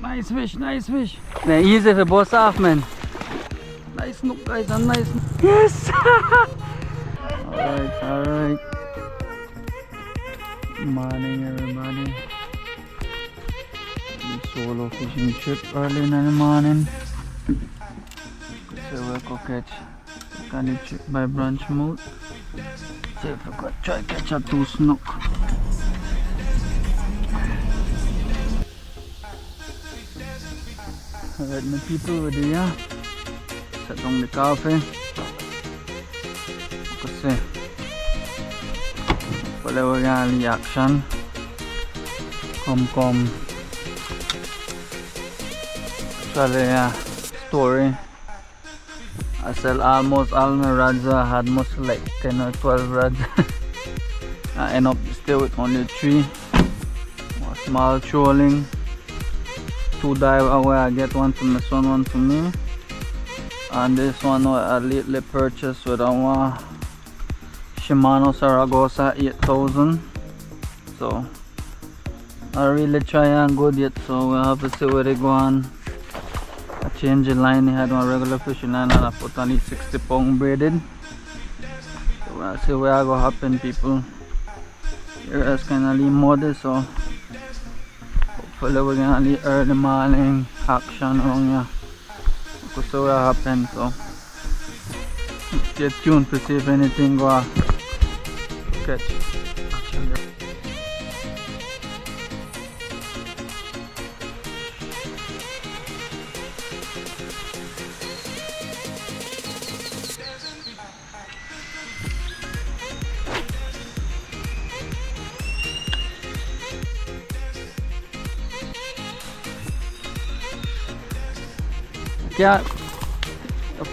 Nice fish, nice fish. Man, easy if you bust off, man. Nice snook, guys, a nice snook. Yes! Alright. Morning, everybody. Solo fishing trip early in the morning. So we'll go catch kind of trip by branch mode. See if we could try catch a 2 snook. Alright, my people, we're there. Set down the coffee. Kasi wala wala reaction. Come. Actually, story. I sell almost all my rods. I had most like 10 or 12 rods. I end up still with only 3. A small trolling, 2 dive away. I get one for my son, one for me. And this one I lately purchased with a Shimano Saragossa 8000. So I really try and good yet, so we'll have to see where they go on. I changed the line. I had one regular fishing line and I put on the 60 pound braided. So we'll see where I go happen, people. Here is kinda muddy, so hopefully we're gonna leave early morning action around here. We'll see what happens, so stay tuned to see if anything go catch action there.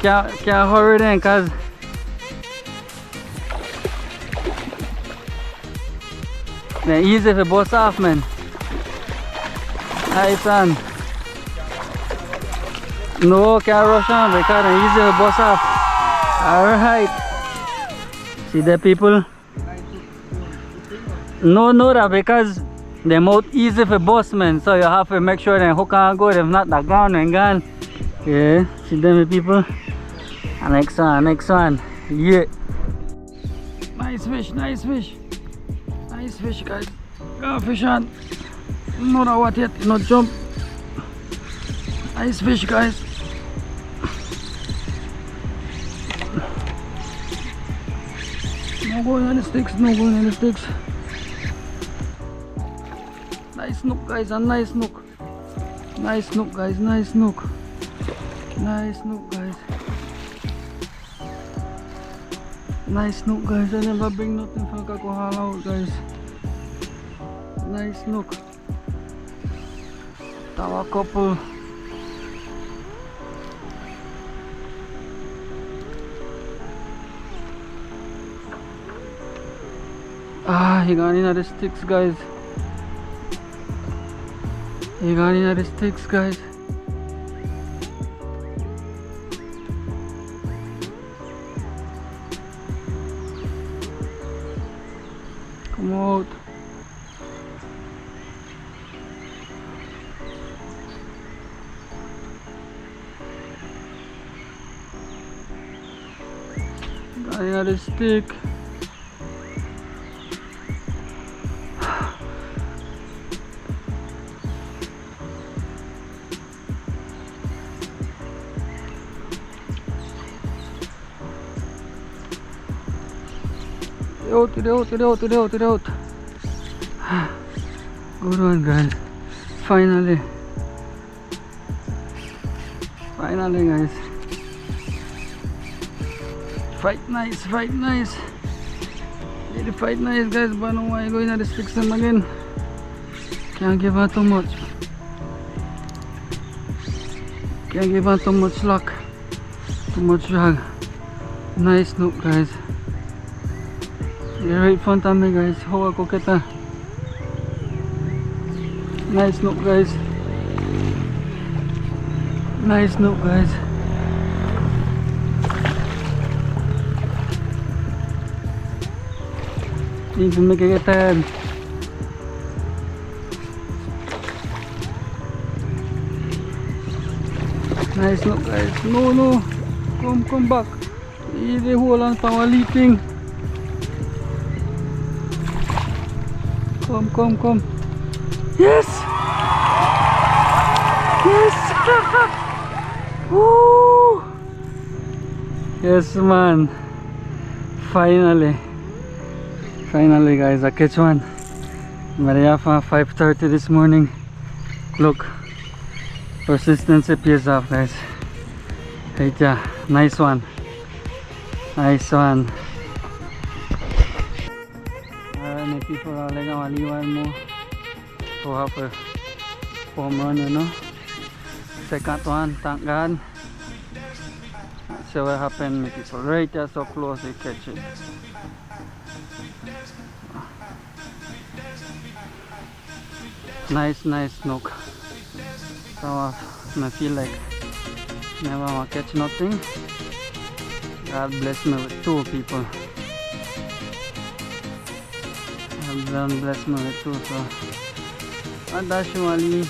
Can't hurry then, cause man, easy if you bust off, man. Hi, son. No, can't rush on because easy if you bust off. Alright. See the people? No, that because them out easy for bust, man. So you have to make sure they hook on good. If not, that gone and gone. Yeah, see them people? Next one. Yeah. Nice fish, nice fish. Nice fish, guys. Go fish on. No know what yet, no jump. Nice fish, guys. No going on the sticks, Nice snook, guys, a nice snook. Nice snook, guys, nice snook. Nice snook, guys. Nice snook, guys. I never bring nothing from Kakohala out, guys. Nice snook. Tawa couple. He got in the sticks, guys. Come out. Got another stick. Get out. Good one, guys. Finally, guys. Fight nice. Really fight nice, guys. But no way going to fix them again. Can't give her too much. Can't give her too much luck. Too much drag. Nice snook, guys. You're right in front of me, guys. How I cook it. Nice snook, guys. Nice snook, guys. Need to make it Nice snook guys. No, no. Come back. They hold on for leaping. Come. Yes! Yes! Woo! Yes man. Finally guys, I catch one. Mariafa 5:30 this morning. Look. Persistency pays off guys. Right, yeah. Nice one. Alright, my people are like mo to have a home run, you know. Second one, thank God. So what happened, my people? Right there, so close, they catch it. Nice snook. So I feel like never want to catch nothing. God bless me with two people. God bless me with two, so and actually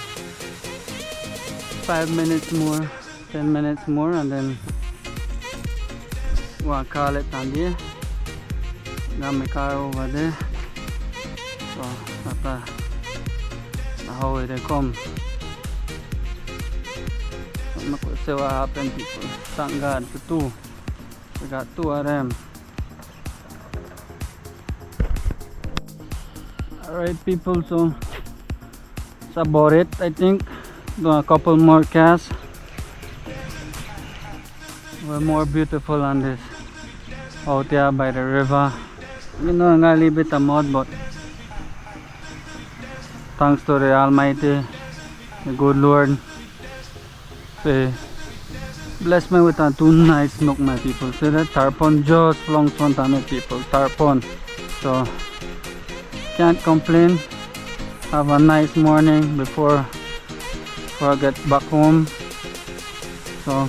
5 minutes more, 10 minutes more, and then we'll call it on there. Got my car over there, so that's how they come. I'm not going to say what happened, people. Thank God for two. We got two of them. Alright people, so that's about it. I think do a couple more casts. We're more beautiful on this out there by the river. You know, I'm gonna leave it a mud, but thanks to the Almighty, the good Lord, they bless me with a two nice snook, my people. See that tarpon just flung front of me, people. Tarpon. So can't complain. Have a nice morning before I get back home. So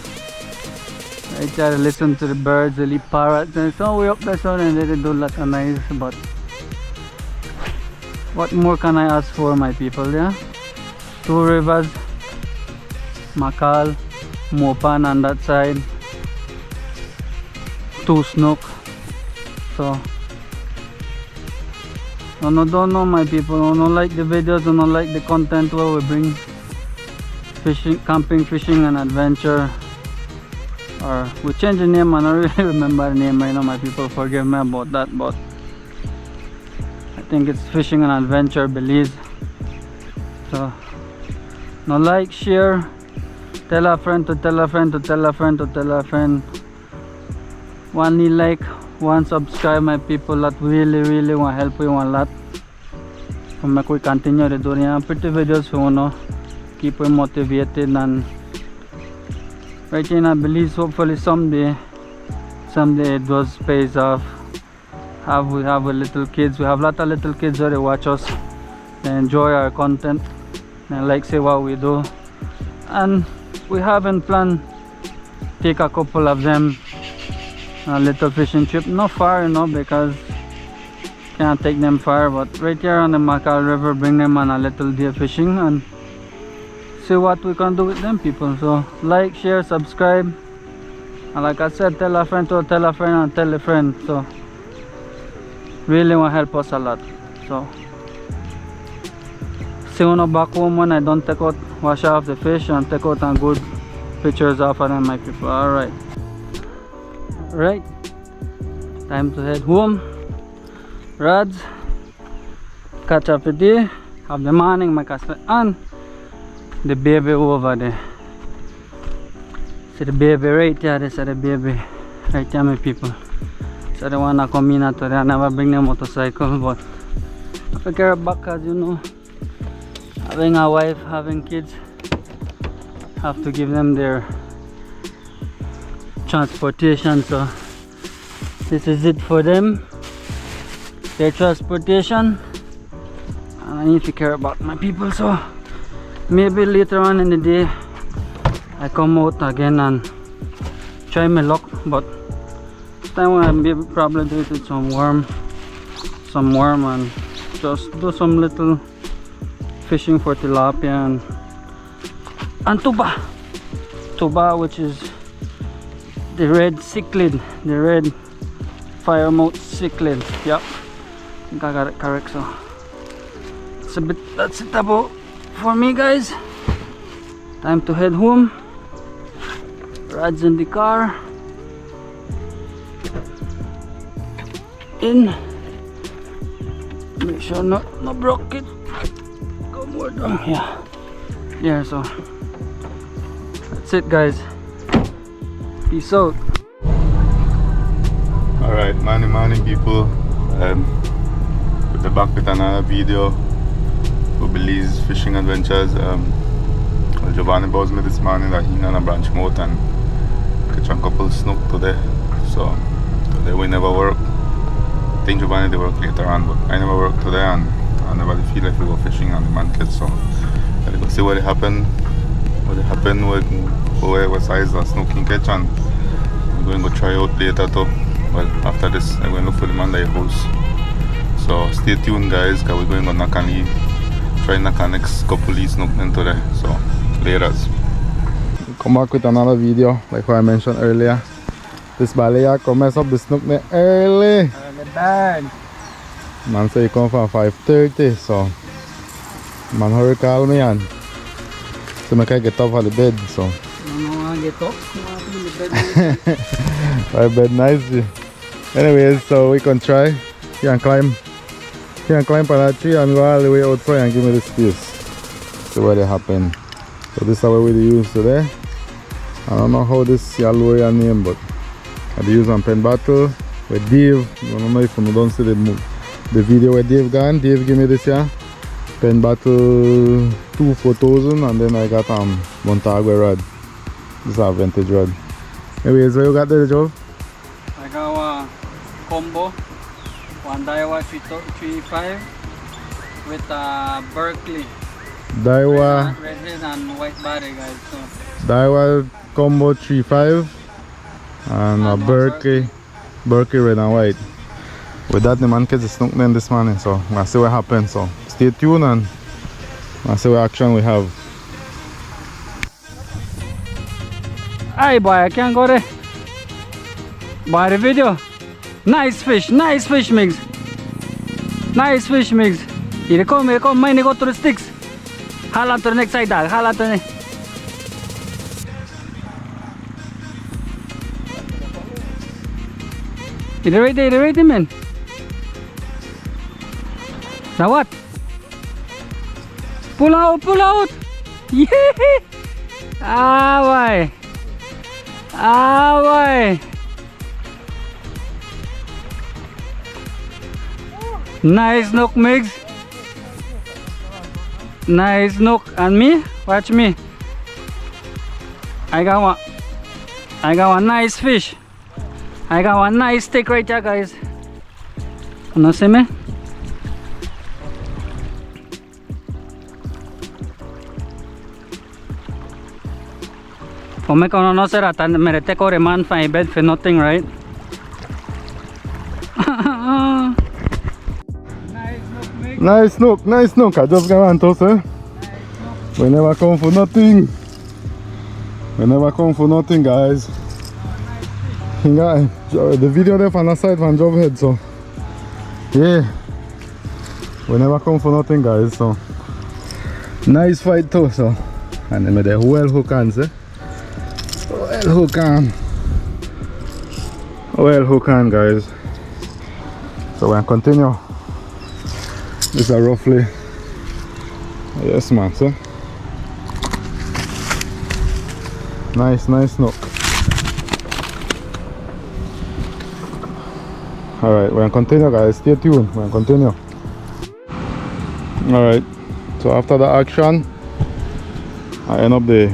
I try to listen to the birds, the little parrots, and so we up the sun and they do a lot of nice. But what more can I ask for, my people? Yeah, two rivers, Macal, Mopan on that side, two snook. So don't know, my people. Don't like the videos, don't like the content where we bring fishing, camping, fishing, and adventure. Or we change the name, and I don't really remember the name right now, my people. Forgive me about that, but I think it's Fishing and Adventure Belize. So no, like, share, tell a friend to tell a friend to tell a friend to tell a friend. One need like, one subscribe, my people. That really want to help you a lot. So make we continue to do pretty videos for you, keep you motivated, and right here in Belize, hopefully someday it does pays off. We have a little kids, we have a lot of little kids that watch us, they enjoy our content and like say what we do, and we haven't planned take a couple of them a little fishing trip, not far, because can't take them far, but right here on the Macal River, bring them on a little day fishing and see what we can do with them, people. So like, share, subscribe, and like I said, tell a friend to tell a friend and tell a friend. So really want to help us a lot. So see you back home when I don't take out, wash off the fish and take out some good pictures of them, my people. Alright, time to head home. Rods, catch up with you, have the morning, my castle, and the baby over there. See the baby right there, this is the baby right there, my people. So the one that come in today, I never bring the motorcycle, but I figure back, as you know, having a wife, having kids, have to give them their transportation. So this is it for them, their transportation, and I need to care about my people. So maybe later on in the day I come out again and try my luck, but this time I'll be probably do it with some worm and just do some little fishing for tilapia and tuba tuba, which is the red cichlid, the red fire mouth cichlid. Yep, I think I got it correct. So that's it about for me, guys. Time to head home. Rad's in the car. In. Make sure not broke it. Go more down. Yeah. So that's it, guys. Peace out. Alright, morning people. We're back with another video for Belize fishing adventures. Giovanni buzzed me this morning that he's gonna branch out and catch a couple snook today. So today we never work. I think Giovanni they work later on, but I never work today, and I never feel like we go fishing on the Macal. So I'll go see what happened. What size the snook can catch, and we're going to try out later too. Well, after this I'm going to look for the man at house. So stay tuned, guys, because we're going to knock on try knock on next couple of snook today. So later. Come back with another video like what I mentioned earlier. This Balea come mess up the snook early. Bird. Man say he come from 5:30, so man hurry call me and so I can get up on the bed. So No, get up. my bed nice. Anyways, so we can try. You can climb on that tree and go all the way outside and give me the space. See what it happen. So this is what we use today. I don't know how this yellow your name, but I use on pen battle with Dave. I don't know if you don't see the video where Dave gone. Dave give me this here pen battle 2 4000, and then I got Montague rod. This is a vintage rod. Anyways, what you got there, Joe? I got a combo, one Daiwa 335 with a Berkeley. Daiwa Red head and white body, guys. So Daiwa combo 35 and a Berkeley red and white. With that, the man catch the snook then this morning, so we'll see what happens. So stay tuned and we'll see what action we have. Hey boy, I can't go there. Buy the video. Nice fish, Migs. Nice fish, Migs. Here come, mine go to the sticks. Hala to the next side, dog. Hala to the next. It's ready, man. Now what? Pull out. Yeah. Ah, boy. Nice snook, Migs. Nice snook. And me? Watch me. I got one nice fish. I got one nice stick right here, guys. You see me? For me, no sir, I merete ko reman fine bed for nothing, right? Nice snook. I just got on to say. We never come for nothing. Guys. The video there from the side from job head, so yeah. We never come for nothing, guys. So nice fight too, so and then the well hook on, say. Well hook on, guys. So we'll continue. This is roughly, yes man, sir. Nice snook. Alright, we're gonna continue, guys. Stay tuned. We're gonna continue. Alright, so after the action, I end up the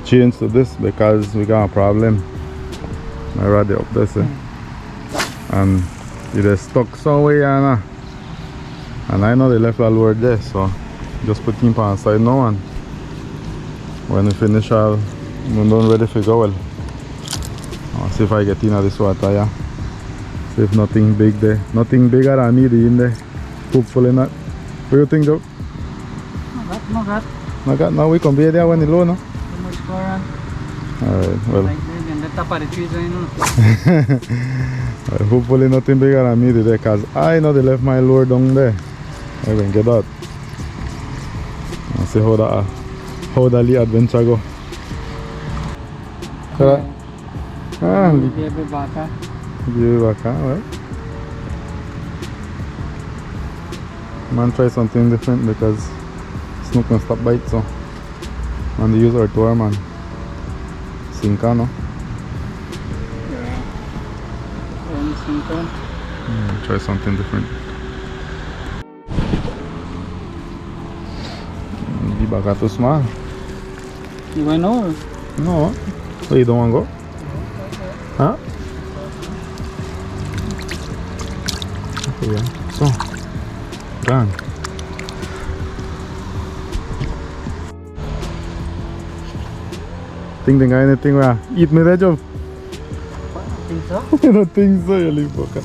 change to this because we got a problem. My rod up there, sir. And it is stuck somewhere, and I know they left a lure there, so just put him on the side now, and when we finish, I'm done ready for go. Well, I'll see if I get in this water, yeah. See if nothing big there, nothing bigger than me in there. Hopefully not. What do you think, Joe? No got. Now we can be there when it's low, no? Too much current. Alright, well, Like this, and the top of the trees right now. hopefully nothing bigger than me today, cause I know they left my lure down there. I can get that. And see how the little adventure go. Baby baka. Give it back, alright. Man, try something different because snook can stop bite, so man, they use our tour, man. Sinka, no? Try something different. Di baka too small. You went over? No. So you don't want to go? Huh? Okay, yeah. So, done. Think anything where eat me that job? Think so? I don't think so, you leave boka.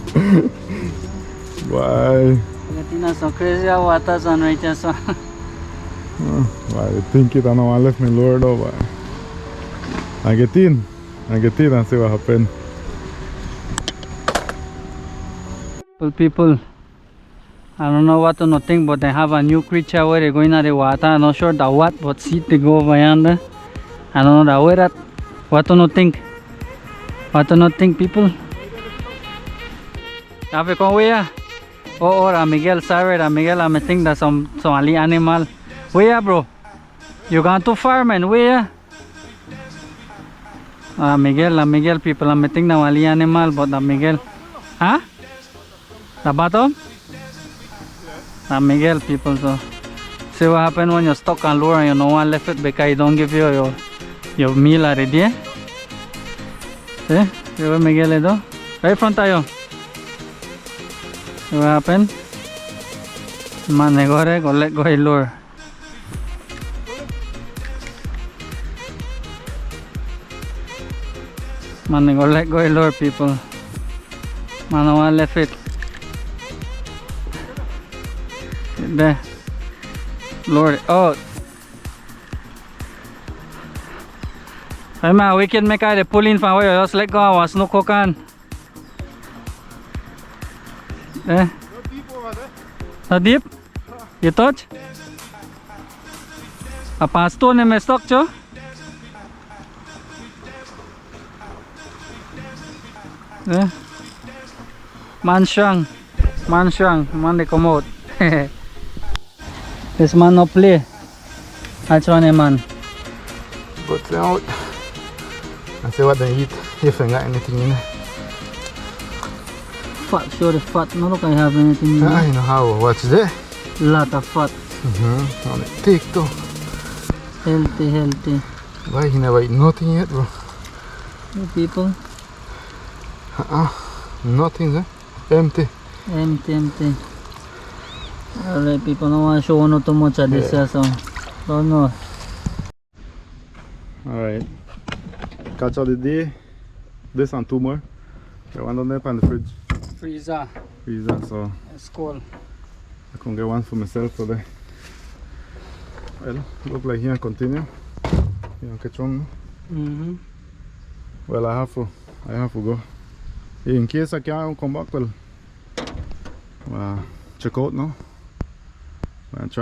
Why? Latina so crazy water sun right there, so. Why? I think it, I know I left me lure though, but I get in and see what happen. Well, people, I don't know what to not think, but they have a new creature where they're going at the water. I'm not sure the what, but see they go over yonder. I don't know the way that. What to not think? What to not think, people? Have you come where? Oh, Miguel, sorry, Miguel, I think that's some ali animal. Where, bro? You gone too far, man? Where? Miguel, people, I think that's ali animal, but Miguel. Huh? The bottom? Miguel, people, so see what happens when you're stuck on lure and you no one left it because you don't give you your meal already, eh? See? See where Miguel is though? Right front tayo. See what happened? Man, go let go his lure. Man, go let go his lure, people. Man, no one left it. There. Lord, oh. Hey man, we can make a pull in from where just let go of snook hook on. Eh? Not deep? You touch? Apa stone em stock cho? Eh? Man strong, man they come out. This man no play. That's one man. Put them out and see what they eat, if they got anything in there. Fat, sure the fat. No look I have anything in there. I know how, what's there? Lot of fat. On it thick though. Healthy. Why he never eat nothing yet, bro? You people. Nothing there. Empty. Empty. Alright, people, don't want to show no too much of this, so don't know. Alright. Catch of the day. This and two more. Got one down there on the fridge. Freezer. So It's cold. I can get one for myself today. Well, look like he can continue. You can catch one. Well, I have to go. In case I can't come back, well, check out now. I want to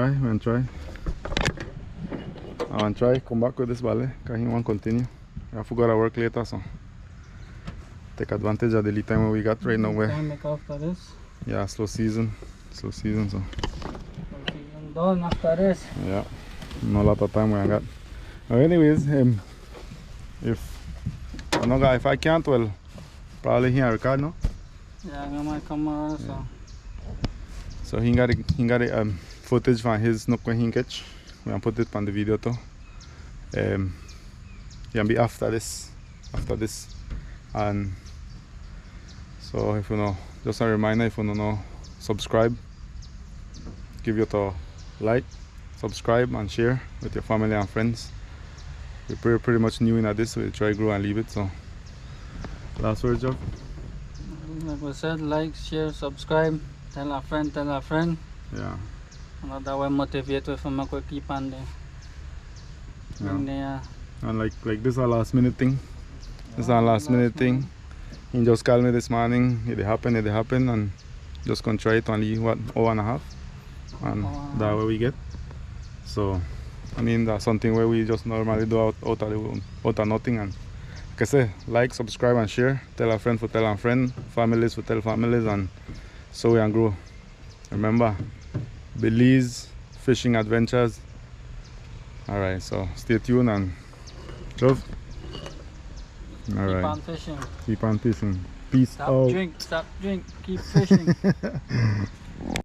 try come back with this ballet because he want to continue. I forgot to work later, so take advantage of the lead time we got right now. Make after this. Yeah, slow season, so Season done after this. yeah, no lot of time we got. Anyways, if I can't, well, probably he can record now. Yeah, I got my camera, so. So he got footage from his snook when he catch. We can put it on the video too. He can be after this, and so if you know, just a reminder, if you don't know, subscribe, give it a like, subscribe and share with your family and friends. We're pretty much new in this, so we try grow and leave it. So last words, Joe? Like we said, like, share, subscribe, tell a friend. Yeah. And that way motivate we for make we keep on there. Yeah. And like this is a last minute thing. This is a last minute thing. He just called me this morning. It happened, and just gonna try it only what hour and a half, and that's what we get. So I mean that's something where we just normally do out of nothing. And like I say, like, subscribe and share. Tell a friend for tell a friend, families for tell families, and so we can grow. Remember, Belize fishing adventures. Alright, so stay tuned and Jove. Alright. Keep on fishing. Keep on fishing. Peace Stop out. drink, keep fishing.